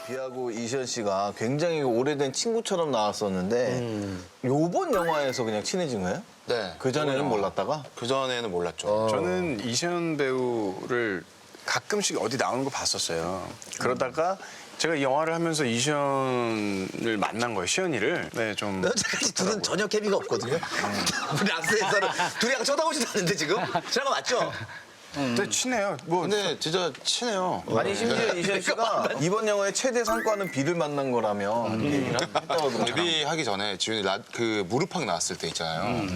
비하고 이시연 씨가 굉장히 오래된 친구처럼 나왔었는데 요번 영화에서 그냥 친해진 거예요? 네. 그전에는 몰랐다가? 그전에는 몰랐죠. 저는 이시연 배우를 가끔씩 어디 나오는 거 봤었어요. 그러다가 제가 이 영화를 하면서 이시연을 만난 거예요, 시연이를. 네, 좀. 여태까지 둘은 전혀 케미가 없거든요. 우리 악세사는 둘이 약간 쳐다보지도 않는데 지금? 지나가 맞죠? 근데 친해요. 뭐 근데 진짜 친해요. 아니 심지어 이시연 씨가 이번 영화의 최대 상과는 비를 만난 거라며 얘기를 했다고 하더라고요. 데뷔하기 전에 지훈이 그 무릎팍 나왔을 때 있잖아요.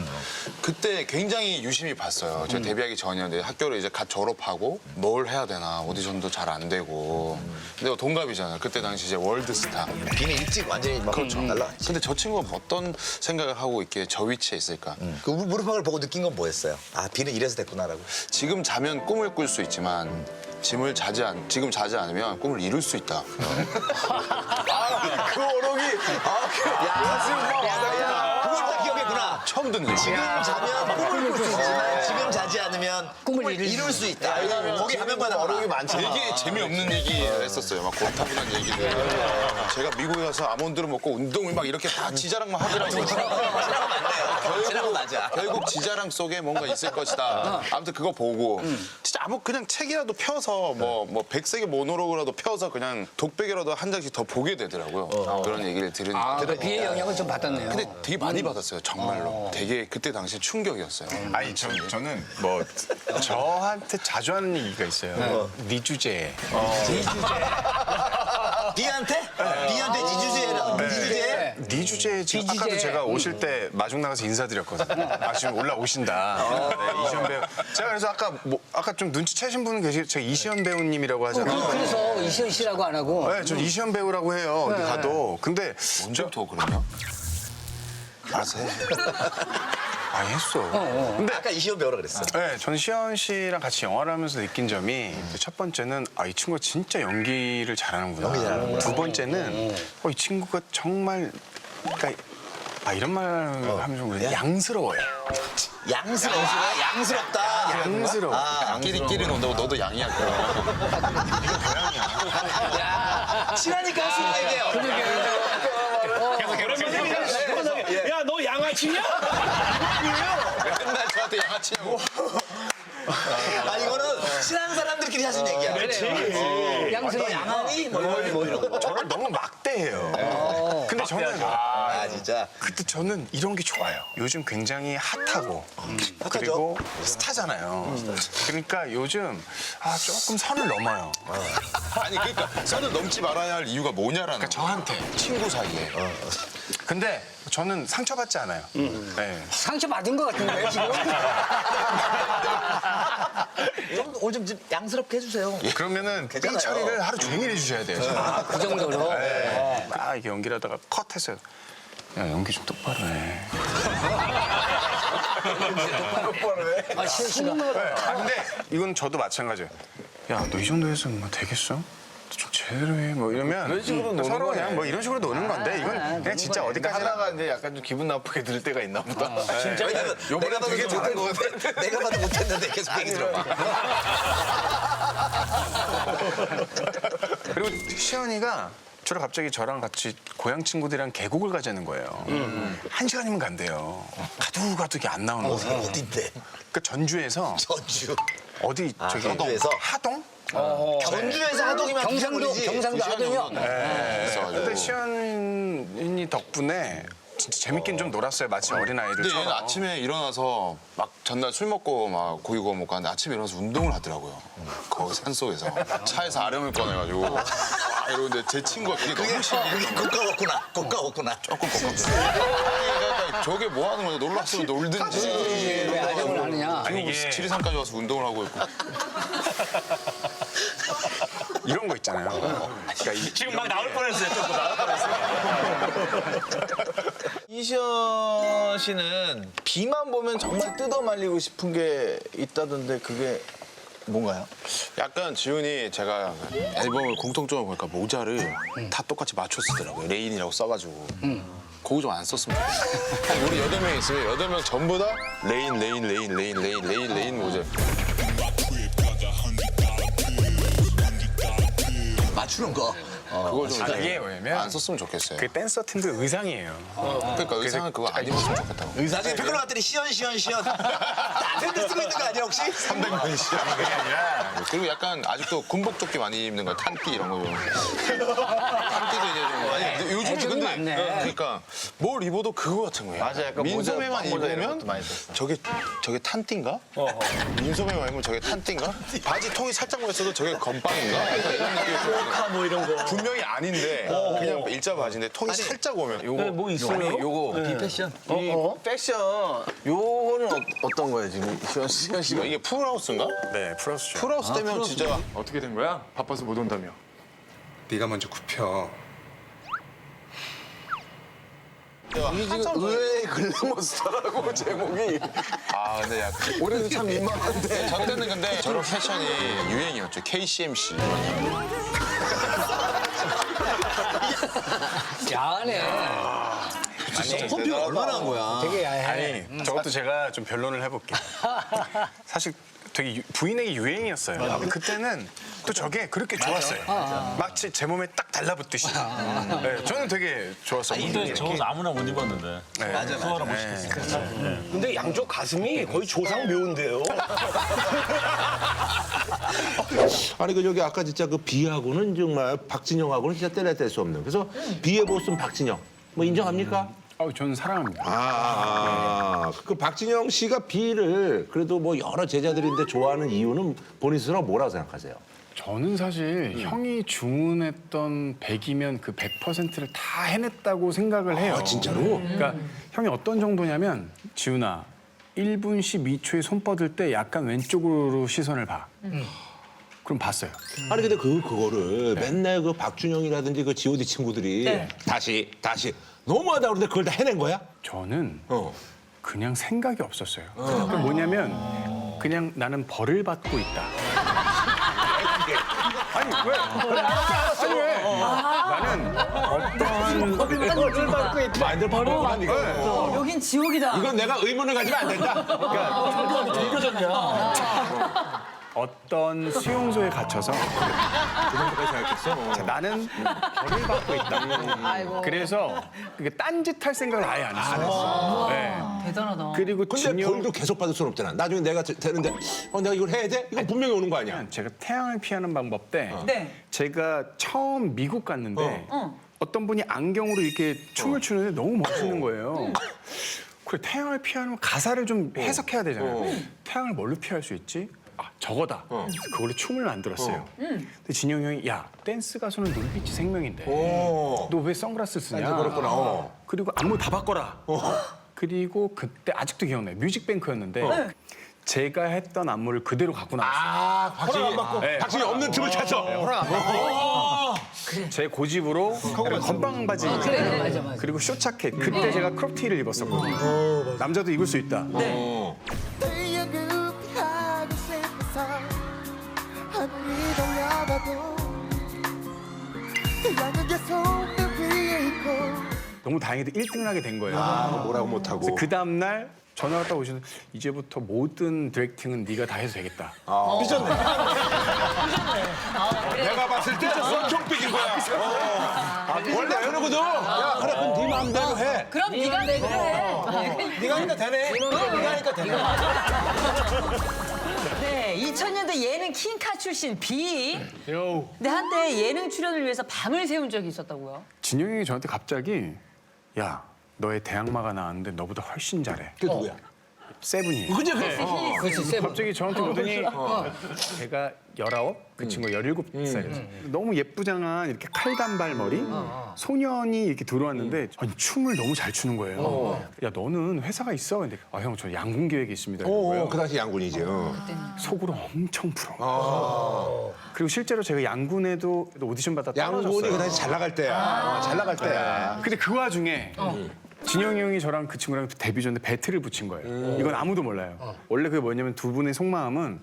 그때 굉장히 유심히 봤어요. 제가 데뷔하기 전이었는데 학교를 이제 갓 졸업하고 뭘 해야 되나 오디션도 잘 안 되고. 근데 동갑이잖아요. 그때 당시 이제 월드스타. 비는 일찍 완전히 막 날라갔지. 근데 저 친구가 어떤 생각을 하고 있기에 저 위치에 있을까? 그 무릎팍을 보고 느낀 건 뭐였어요? 아, 비는 이래서 됐구나라고. 지금 자면 꿈을 꿀 수 있지만 지금 자지 않으면 꿈을 이룰 수 있다. 그 어록이 그걸 딱 기억했구나. 처음 듣는 지금 얘기야. 자면 꿈을 꿀 수 있지만 지금 자지 않으면 꿈을 이룰 수 있다. 거기 가면마다 어록이 많잖아. 되게 재미없는 얘기 했었어요. 막 고타분한 얘기들. 제가 미국에 가서 아몬드를 먹고 운동을 막 이렇게 다 지자랑만 하더라고요. 지나고 맞아. 결국 지자랑 속에 뭔가 있을 것이다. 아무튼 그거 보고 진짜 아무 그냥 책이라도 펴서 뭐 백색의 모노로그라도 펴서 그냥 독백이라도 한 장씩 더 보게 되더라고요. 그런 얘기를 들으니까. 그 비의 영향을 좀 받았네요. 근데 되게 많이 받았어요, 정말로. 되게 그때 당시에 충격이었어요. 아니, 저는 뭐 저한테 자주 하는 얘기가 있어요. 네 주제에. 비한테? 비한테 지주제라. 지주제? 네 주제에 지금 네 아까도 주제에. 제가 오실 때 마중 나가서 인사드렸거든요. 아, 지금 올라오신다. 네, 이시연 배우. 제가 그래서 아까 좀 눈치채신 분은 계시고 제가 이시연 배우님이라고 하잖아요. 그래서 이시연 씨라고 안 하고 네, 전 이시연 배우라고 해요. 어디 가도. 근데 언제부터 그러냐? 알아서 해. 많이 했어. 근데 아까 이시연 배우라 그랬어. 네, 전 시연 씨랑 같이 영화를 하면서 느낀 점이 첫 번째는 이 친구가 진짜 연기를 잘하는구나. 연기 잘하는구나. 두 번째는 이 친구가 정말 그러니까 이런 말 하면 좀 그래. 양스러워요. 양스럽다. 양스러워. 끼리 논다고 너도 양이야, 그럼. 친하니까 할 수 있는 얘기예요. 야, 너 양아치냐? 맨날 저한테 양아치냐고. 아, 이거는 친한 사람들끼리 하시는 얘기야. 양승이 양아니? 뭐 이런 거. 저를 너무 막대해요. 근데 저는 아, 진짜. 그때 저는 이런 게 좋아요. 요즘 굉장히 핫하고 그리고 스타잖아요. 그러니까 요즘 조금 선을 넘어요. 아니, 그러니까 선을 넘지 말아야 할 이유가 뭐냐라는 그러니까 저한테. 친구 사이에. 근데 저는 상처받지 않아요. 네. 상처 받은 것 같은데 지금. 오늘 좀 양스럽게 해주세요. 그러면은 삐 괜찮아요. 처리를 하루 종일 해주셔야 돼요. 저는. 그 정도로. 막 이렇게 연기를 하다가 컷했어요. 야, 연기 좀 똑바로 해. 아, 시연 씨가. 근데 이건 저도 마찬가지예요. 야, 너 이 정도 해서 뭐 되겠어? 좀 제대로 해. 뭐 이러면 이런 식으로 노는 서로 거네. 그냥 뭐 이런 식으로 노는 건데 이건 그냥 진짜 어디까지나 하나가 이제 약간 좀 기분 나쁘게 들을 때가 있나 보다. 진짜? 왜냐면 내가 봐도 되게 잘한 거 못했는데, 내가 봐도 못했는데 계속 얘기 들어봐. 그리고 시연이가 갑자기 저랑 같이 고향 친구들이랑 계곡을 가자는 거예요. 1시간이면 간대요. 가두가두게 안 나오는 거예요. 어딘데? 그러니까 전주에서 전주. 어디 저기 전주에서? 하동? 전주에서 하동이면 경상도 하동이요. 근데 시연이 덕분에 진짜 재밌긴 좀 놀았어요. 마치 근데 얘는 어린아이들처럼. 아침에 일어나서 막 전날 술 먹고 막 고기 구워 먹고 하는데 아침에 일어나서 운동을 하더라고요. 거기 산속에서. 차에서 아령을 꺼내가지고 이러는데 제 친구가 그게 너무 신기해. 그게 고가웠구나. 조금 꺾었어요. 저게 뭐 하는 거냐. 놀러 왔으면 놀든지. 왜 아령을 하느냐. 아니, 이게 지리산까지 와서 운동을 하고 있고. 이런 거 있잖아요. 그러니까 지금 막 나올 뻔했어요. 조금 나올 뻔했어요. 이시연 씨는 비만 보면 정말 뜯어 말리고 싶은 게 있다던데 그게 뭔가요? 약간 지훈이 제가 앨범을 공통점을 보니까 모자를 다 똑같이 맞춰 쓰더라고요. 레인이라고 써가지고. 그거 좀 안 썼으면 좋겠어요. 우리 8명 있으면 8명 전부 다 레인 모자. 맞추는 거. 그거 좀 이제 그게 뭐냐면 안 썼으면 좋겠어요. 그 댄서 팀들 의상이에요. 그러니까 의상은 그거 안 입었으면 좋겠다고. 나중에 팬클럽 갔더니 시연. 나한테 쓰고 있는 거 아니야 혹시? 300만 시. 그리고 약간 아직도 군복 조끼 많이 입는 거, 탄띠 이런 거 좀. 탄띠도 이제 좀. 아니, 요즘에 애정이 근데 많네. 그러니까 뭘 입어도 그거 같은 거예요. 맞아, 약간 민소매만 모자 이런 입으면 것도 많이 썼어. 저게 탄띠인가? 민소매만 입으면 저게 탄띠인가? 바지 통이 살짝 보였어도 저게 건빵인가? 약간 이런 느낌이 좀. 뭐 이런 거. 분명히 아닌데 그냥 일자 바지인데 통이 살짝 오면 요거 뭐 있어요? 아니, 요거 비패션. 이 패션 요거는 어떤 거예요 지금 시현 씨가? 이게 풀하우스인가? 네, 풀하우스죠. 풀하우스 때면 진짜 어떻게 된 거야? 바빠서 못 온다며. 네가 먼저 굽혀. 이게 지금 의외의 글래머스타라고 제목이. 아 근데 약간 올해는 참 민망한데. 저 때는 근데 저런 패션이 유행이었죠. KCMC. 야하네. 펌핑 얼마나 한 거야? 되게 야해. 아니, 저것도 제가 좀 변론을 해볼게요. 사실 되게 부인에게 유행이었어요. 근데 그때는 또 저게 그렇게 좋았어요. 마치 제 몸에 딱 달라붙듯이. 네, 저는 되게 좋았어요. 근데 저거 아무나 못 입었는데. 맞아. 근데 양쪽 가슴이 거의 조상 묘인데요. 아니 그 저기 아까 진짜 그 비하고는 정말 박진영하고는 진짜 때려 뗄 수 없는. 그래서 비의 보스는 박진영. 뭐 인정합니까? 저는 사랑합니다. 그 박진영 씨가 비를 그래도 뭐 여러 제자들인데 좋아하는 이유는 본인 스스로 뭐라고 생각하세요? 저는 사실 형이 주문했던 100이면 그 100%를 다 해냈다고 생각을 해요. 아, 진짜로? 그러니까 형이 어떤 정도냐면 지훈아 1분 12초에 손 뻗을 때 약간 왼쪽으로 시선을 봐. 그럼 봤어요. 아니 근데 그거를 맨날 그 박준영이라든지 그 G.O.D 친구들이 다시 너무하다 그러는데 그걸 다 해낸 거야? 저는 어. 그냥 생각이 없었어요. 그러니까 뭐냐면 그냥 나는 벌을 받고 있다. 아니 왜? 아니 왜? 나는 마인드를 바꾸구나 이거. 여긴 지옥이다. 이건 내가 의문을 가지면 안 된다. 어떤 수용소에 갇혀서 자, 나는 벌을 받고 있다. 그래서 그게 딴짓할 생각을 아예 안 했어요. 네. 대단하다. 그리고 근데 진영 벌도 계속 받을 수는 없잖아. 나중에 내가 되는데 내가 이걸 해야 돼? 이건 분명히 오는 거 아니야? 제가 태양을 피하는 방법 때 네. 제가 처음 미국 갔는데 어떤 분이 안경으로 이렇게 춤을 추는데 너무 멋있는 거예요. 그래 태양을 피하는 가사를 좀 해석해야 되잖아요. 태양을 뭘로 피할 수 있지? 아 저거다. 그래서 그걸로 춤을 만들었어요. 근데 진영이 형이 야 댄스 가수는 눈빛이 생명인데 너 왜 선글라스 쓰냐? 그렇구나. 그리고 안무 다 바꿔라. 그리고 그때 아직도 기억나요. 뮤직뱅크였는데 제가 했던 안무를 그대로 갖고 나왔어요. 박진영 없는 틈을 찾어. 제 고집으로 건방 바지 그래, 맞아. 그리고 쇼 자켓 그때 제가 크롭티를 입었었거든요. 남자도 입을 수 있다. 하고 싶어서 하늘이 돌려봐도 태양은 계속 내 위에 있고 너무 다행히도 1등을 하게 된 거예요. 뭐라고 못하고. 그래서 그 다음날 전화가 딱 오시는데 이제부터 모든 디렉팅은 네가 다 해도 되겠다. 내가 봤을 때 엄청 삐진 거야. 원래 그러거든. 야 그래 그럼 네 마음대로 해. 그럼 네가 내가 해. 네가 하니까 되네. 네가 하니까 되네. 네, 2000년대 예능 킹카 출신 비. 근데 한때 예능 출연을 위해서 밤을 새운 적이 있었다고요? 진영이 형이 저한테 갑자기 야 너의 대항마가 나왔는데 너보다 훨씬 잘해. 그게 누구야? 세븐이에요. 그지? 그렇지, 세븐. 갑자기 저한테 오더니 제가 19, 그 친구가 17살이었어요. 너무 예쁘장한 이렇게 칼단발 머리 소년이 이렇게 들어왔는데 아니 춤을 너무 잘 추는 거예요. 야 너는 회사가 있어? 근데 아 형 저 양군 계획이 있습니다. 이런 거예요. 그 당시 양군이지. 속으로 엄청 부러워. 그리고 실제로 제가 양군에도 오디션 받아 양군이 그 떨어졌어요. 당시 잘 나갈 때야. 잘 나갈 때야. 근데 그 와중에 진영이 형이 저랑 그 친구랑 데뷔 전에 배틀을 붙인 거예요. 이건 아무도 몰라요. 원래 그게 뭐냐면 두 분의 속마음은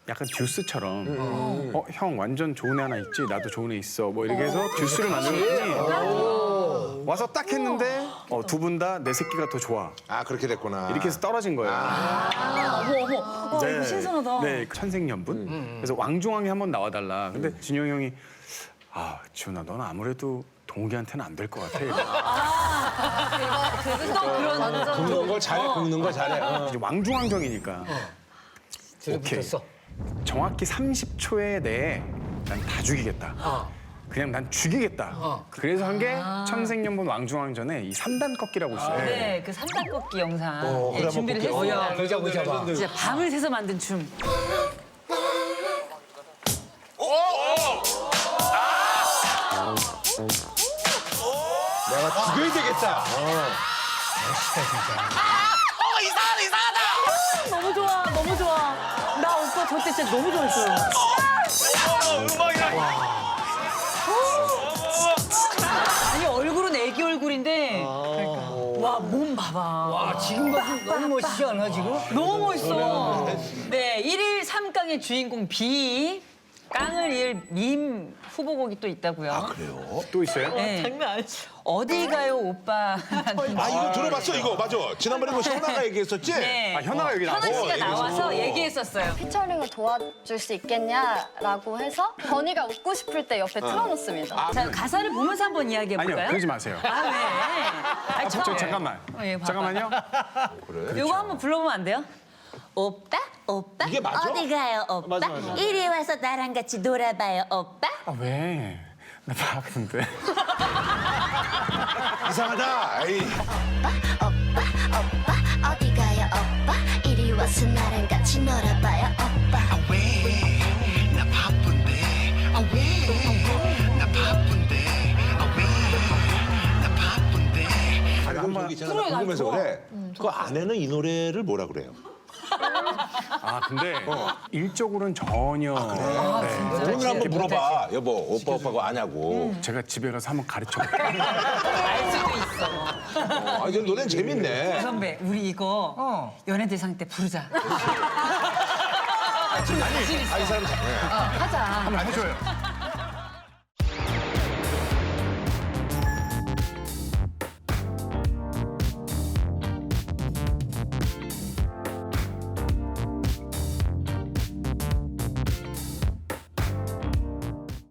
약간 듀스처럼 형 완전 좋은 애 하나 있지? 나도 좋은 애 있어. 뭐 이렇게 해서 듀스를 만들었더니 와서 딱 했는데 두 분 다 내 새끼가 더 좋아. 아 그렇게 됐구나. 이렇게 해서 떨어진 거예요. 어머. 이거 신선하다. 네, 천생연분. 그래서 왕중왕에 한번 나와달라. 근데 진영이 형이 아, 지훈아, 넌 아무래도 동욱이한테는 안 될 것 같아. 그래서 또 그런 긁는 거 잘해, 긁는 거 잘해. 이제 왕중왕전이니까. 오케이. 붙었어. 정확히 30초에 내에 난 다 죽이겠다. 그냥 난 죽이겠다. 그래서 한 게 천생연분 왕중왕전에 이 3단 꺾기라고 있어요. 네, 그 3단 꺾기 영상 예, 그래, 준비를 한번 볼게요. 했어요. 보자 봐. 진짜 밤을 새서 만든 춤. 내가 죽여야 되겠다. 너무 좋아, 너무 좋아. 나 오빠 저때 진짜 너무 좋아했어요. 아니 얼굴은 애기 얼굴인데 와 몸 봐봐. 아, 지금 봐도 너무 멋있지 않아, 지금? 너무 멋있어. 네, 1일 3강의 주인공 비. 깡을 이을 밈 후보곡이 또 있다고요. 그래요? 또 있어요? 네. 장난 아니죠. 어디 가요 오빠. 아, 이거 들어봤어, 이거. 맞아. 지난번에 그 현아가 얘기했었지? 네. 아, 현아가 여기 나왔어? 현아 씨가 나와서 얘기했었어요. 피처링을 도와줄 수 있겠냐라고 해서 건이가 웃고 싶을 때 옆에 틀어놓습니다. 자, 가사를 보면서 한번 이야기해볼까요? 아니요, 그러지 마세요. 아, 왜? 아니, 저 잠깐만. 예, 봐봐. 잠깐만요. 요거 한번 불러보면 안 돼요? 오빠? 오빠? 이게 맞아? 어디 가요, 오빠? 이리 와서 나랑 같이 놀아봐요, 오빠? 아, 왜? 나 바쁜데. 이상하다. 에이. 오빠 어디 가요 오빠 이리 와서 나랑 같이 놀아봐요 오빠 나 바쁜데 나 바쁜데 나 바쁜데 아니, 그럼 저기 제가 궁금해서 그래. 그 아내는 이 노래를 뭐라 그래요? 아, 근데 일적으로는 전혀. 네. 오늘 한번 물어봐. 여보, 오빠 오빠가 아냐고. 제가 집에 가서 한번 가르쳐. 알 수도 있어. 아, 이 노래는 재밌네. 선배, 우리 이거 연예대상 때 부르자. 아, 이 사람 잘해. 하자. 한번 해줘요.